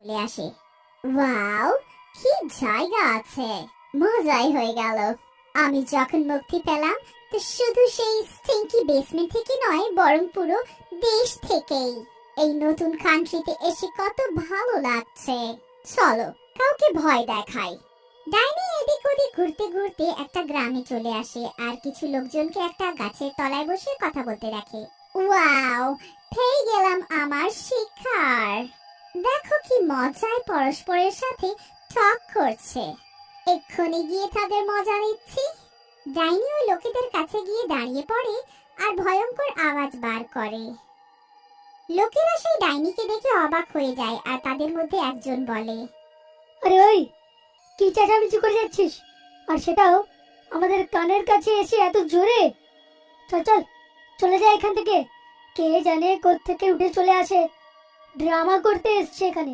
চলে আসে। ওয়াও, কি জায়গা আছে, মজাই হয়ে গেল। আমি যখন মুক্তি পেলাম, তো শুধু সেই স্টিংকি বেসমেন্ট থেকে নয়, বরং পুরো দেশ থেকেই। এই নতুন কান্ট্রিতে এসে কত ভালো লাগছে। চলো কাউকে ভয় দেখাই। ডাইনি এদিক ওদিক ঘুরতে ঘুরতে একটা গ্রামে চলে আসে আর কিছু লোকজনকে একটা গাছের তলায় বসে কথা বলতে রাখে। ওয়াও, পেয়ে গেলাম আমার শিকার। দেখো কি মজায় পরস্পরের সাথে টক করছে। এক্ষুনি গিয়ে তাদের মজা নিচ্ছি। ডাইনি ওই লোকেদের কাছে গিয়ে দাঁড়িয়ে পড়ে আর ভয়ঙ্কর আওয়াজ বার করে। লোকেরা সেই ডাইনিকে দেখে অবাক হয়ে যায় আর তাদের মধ্যে একজন বলে, আরে ওই, কি চেঁচামেচি করে যাচ্ছিস, আর সেটাও আমাদের কানের কাছে এসে এত জোরে? চল চল, চলে যা এখান থেকে। কে জানে কোত্থেকে উঠে চলে আসে, ড্রামা করতে এসছে এখানে।